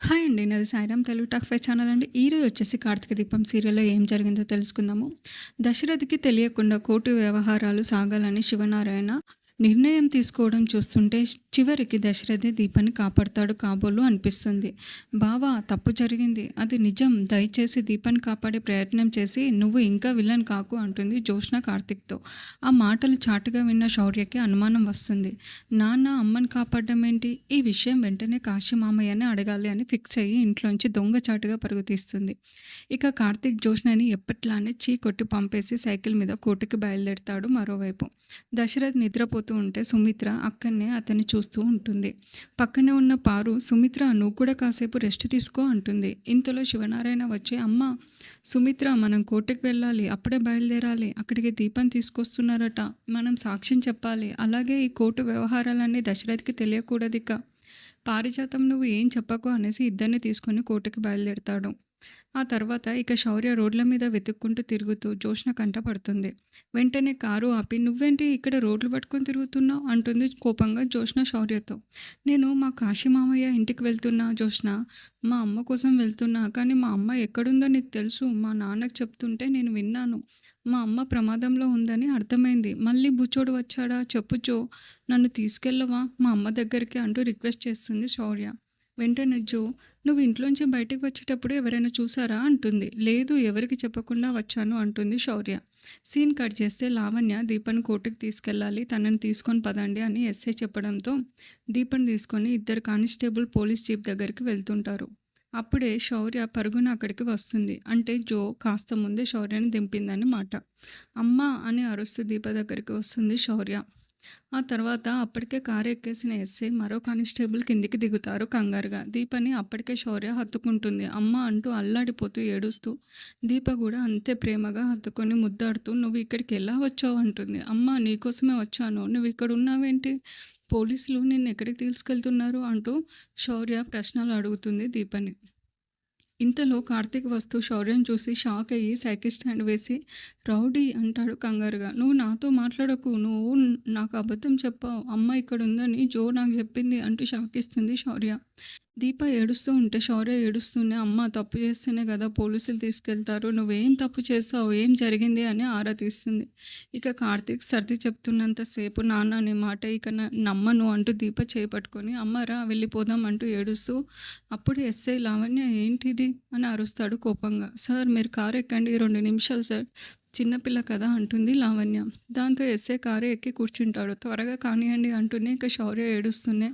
Hi అండి. నాది Sairam Telugu talk ఫై channel అండి. ఈరోజు వచ్చేసి 'కార్తీక దీపం' సీరియల్‌లో ఏం జరిగిందో తెలుసుకుందాము. దశరథికి తెలియకుండా కోర్టు వ్యవహారాలు సాగాలని శివనారాయణ నిర్ణయం తీసుకోవడం చూస్తుంటే చివరికి దశరథే దీపాన్ని కాపాడతాడు కాబోలు అనిపిస్తుంది. బావా, తప్పు జరిగింది. అది నిజం. దయచేసి దీపాన్ని కాపాడే ప్రయత్నం చేసి నువ్వు ఇంకా విలన్ కాకు అంటుంది జ్యోత్స్న కార్తీక్‌తో. ఆ మాటలు చాటుగా విన్న శౌర్యకి అనుమానం వస్తుంది. నాన్న అమ్మని కాపాడడం ఏంటి? ఈ విషయం వెంటనే కాశీ మామయ్యని అడగాలి అని ఫిక్స్ అయ్యి ఇంట్లోంచి దొంగచాటుగా పరుగు తీస్తుంది. ఇక కార్తీక్ జ్యోత్స్నని ఎప్పట్లానే కొట్టి పంపేసి సైకిల్ మీద కోర్టుకి బయలుదేరతాడు. మరోవైపు దశరథ్ నిద్రపోతూ ఉంటే సుమిత్ర అక్కడనే అతన్ని చూస్తూ ఉంటుంది. పక్కనే ఉన్న పారు, సుమిత్ర నువ్వు కూడా కాసేపు రెస్ట్ తీసుకో అంటుంది. ఇంతలో శివనారాయణ వచ్చి, అమ్మ సుమిత్ర, మనం కోర్టుకి వెళ్ళాలి, అప్పుడే బయలుదేరాలి, అక్కడికి దీపం తీసుకొస్తున్నారట, మనం సాక్ష్యం చెప్పాలి, అలాగే ఈ కోర్టు వ్యవహారాలన్నీ దశరథ్కి తెలియకూడదిక. పారిజాతం నువ్వు ఏం చెప్పకు అనేసి ఇద్దరిని తీసుకొని కోర్టుకి బయలుదేరతాడు. ఆ తర్వాత ఇక శౌర్య రోడ్ల మీద వెతుక్కుంటూ తిరుగుతూ జ్యోత్స్న కంట పడుతుంది. వెంటనే కారు ఆపి, నువ్వేంటి ఇక్కడ రోడ్లు పట్టుకొని తిరుగుతున్నావు అంటుంది కోపంగా జ్యోత్స్న శౌర్యతో. నేను మా కాశీ మామయ్య ఇంటికి వెళ్తున్నా జ్యోత్స్న, మా అమ్మ కోసం వెళ్తున్నా. కానీ మా అమ్మ ఎక్కడుందో నీకు తెలుసు. మా నాన్నకు చెప్తుంటే నేను విన్నాను. మా అమ్మ ప్రమాదంలో ఉందని అర్థమైంది. మళ్ళీ బుచ్చోడు వచ్చాడా? చెప్పు జో, నన్ను తీసుకెళ్ళవా మా అమ్మ దగ్గరికి అంటూ రిక్వెస్ట్ చేస్తుంది శౌర్య. వెంటనే జో, నువ్వు ఇంట్లోంచి బయటికి వచ్చేటప్పుడు ఎవరైనా చూసారా అంటుంది. లేదు, ఎవరికి చెప్పకుండా వచ్చాను అంటుంది శౌర్య. సీన్ కట్ చేస్తే లావణ్య దీపన్ కోర్టుకి తీసుకెళ్ళాలి, తనని తీసుకొని పదండి అని ఎస్ఐ చెప్పడంతో దీపన్ తీసుకొని ఇద్దరు కానిస్టేబుల్ పోలీస్ జీప్ దగ్గరికి వెళ్తుంటారు. అప్పుడే శౌర్య పరుగున అక్కడికి వస్తుంది. అంటే జో కాస్త ముందే శౌర్యని దింపిందని మాట. అమ్మ అని అరుస్తూ దీప దగ్గరికి వస్తుంది శౌర్య. ఆ తర్వాత అప్పటికే కారు ఎక్కేసిన ఎస్ఐ మరో కానిస్టేబుల్ కిందికి దిగుతారు కంగారుగా. దీపని అప్పటికే శౌర్య హత్తుకుంటుంది. అమ్మ అంటూ అల్లాడిపోతూ ఏడుస్తూ దీప కూడా అంతే ప్రేమగా హత్తుకొని ముద్దాడుతూ, నువ్వు ఇక్కడికి ఎలా వచ్చావు అంటుంది. అమ్మ నీకోసమే వచ్చాను, నువ్వు ఇక్కడ ఉన్నావేంటి? పోలీసులు నిన్ను ఎక్కడికి తీసుకెళ్తున్నారు అంటూ శౌర్య ప్రశ్నలు అడుగుతుంది దీపని. ఇంతలో కార్తీక్ వస్తూ శౌర్యం చూసి షాక్ అయ్యి సైకిల్ స్టాండ్ వేసి, రౌడీ అంటాడు కంగారుగా. నువ్వు నాతో మాట్లాడకు, నువ్వు నాకు అబద్ధం చెప్పావు, అమ్మ ఇక్కడ ఉందని జో నాకు చెప్పింది అంటూ షాక్ ఇస్తుంది శౌర్య. దీప ఏడుస్తూ ఉంటే శౌర్య ఏడుస్తూనే, అమ్మ తప్పు చేస్తేనే కదా పోలీసులు తీసుకెళ్తారు, నువ్వేం తప్పు చేసావు, ఏం జరిగింది అని ఆరా తీస్తుంది. ఇక కార్తీక్ సర్ది చెప్తున్నంతసేపు నాన్న నీ మాట ఇక నమ్మను అంటూ దీప చేపట్టుకొని, అమ్మరా వెళ్ళిపోదాం అంటూ ఏడుస్తూ, అప్పుడు ఎస్ఐ లావణ్య ఏంటిది అని అరుస్తాడు కోపంగా. సార్ మీరు కారు ఎక్కండి, 2 నిమిషాలు సార్, చిన్నపిల్ల కదా అంటుంది లావణ్య. దాంతో ఎస్ఐ కారు ఎక్కి కూర్చుంటాడు. త్వరగా కానివ్వండి అంటూనే ఇక శౌర్య ఏడుస్తూనే,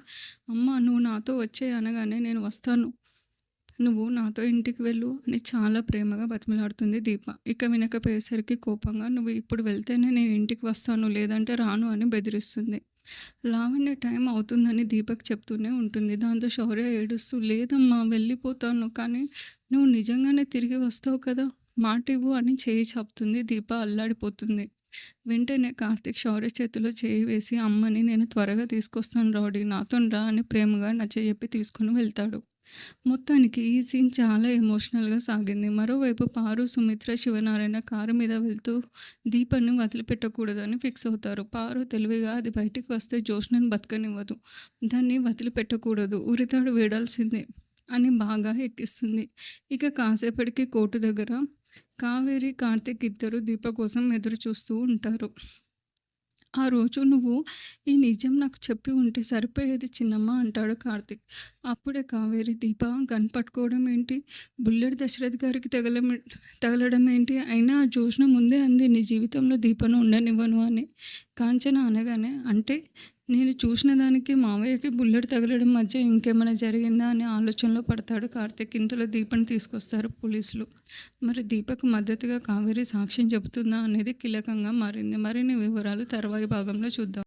అమ్మ నువ్వు నాతో వచ్చే అనగానే నేను వస్తాను, నువ్వు నాతో ఇంటికి వెళ్ళు అని చాలా ప్రేమగా బతిమలాడుతుంది దీప. ఇక వినకపోయేసరికి కోపంగా, నువ్వు ఇప్పుడు వెళ్తేనే నేను ఇంటికి వస్తాను, లేదంటే రాను అని బెదిరిస్తుంది. లావణ్య టైం అవుతుందని దీపక్ చెప్తూనే ఉంటుంది. దాంతో శౌర్య ఏడుస్తూ, లేదమ్మా వెళ్ళిపోతాను, కానీ నువ్వు నిజంగానే తిరిగి వస్తావు కదా, మాట ఇవ్వు అని చేయి చాపుతుంది. దీప అల్లాడిపోతుంది. వెంటనే కార్తీక్ శౌర్య చేతిలో చేయి వేసి, అమ్మని నేను త్వరగా తీసుకొస్తాను రౌడీ, నాతో రా అని ప్రేమగా నచ్చజెప్పి తీసుకుని వెళ్తాడు. మొత్తానికి ఈ సీన్ చాలా ఎమోషనల్గా సాగింది. మరోవైపు పారు, సుమిత్ర, శివనారాయణ కారు మీద వెళ్తూ దీపన్ని వదిలిపెట్టకూడదని ఫిక్స్ అవుతారు. పారు తెలివిగా అది బయటికి వస్తే జ్యోత్స్నని బతకనివ్వదు, దాన్ని వదిలిపెట్టకూడదు, ఉరితాడు వేడాల్సిందే అని బాగా ఎక్కిస్తుంది. ఇక కాసేపటికి కోర్టు దగ్గర కావేరి, కార్తీక్ ఇద్దరు దీప కోసం ఎదురు చూస్తూ ఉంటారు. ఆ రోజు నువ్వు ఈ నిజం నాకు చెప్పి ఉంటే సరిపోయేది చిన్నమ్మ అంటాడు కార్తీక్. అప్పుడే కావేరి, దీప గన్ పట్టుకోవడం ఏంటి, బుల్లెట్ దశరథ్ గారికి తగలడం ఏంటి, అయినా ఆ జ్యోత్స్న ముందే అంది నీ జీవితంలో దీపను ఉండనివ్వను అని. కాంచన అనగానే, అంటే నేను చూసిన దానికి మావయ్యకి బుల్లెట్ తగలడం మధ్య ఇంకేమైనా జరిగిందా అనే ఆలోచనలో పడతాడు కార్తీక్. ఇంతలో దీపని తీసుకొస్తారు పోలీసులు. మరి దీపకు మద్దతుగా కావేరి సాక్ష్యం చెబుతుందా అనేది కీలకంగా మారింది. మరిన్ని వివరాలు తర్వాయి భాగంలో చూద్దాం.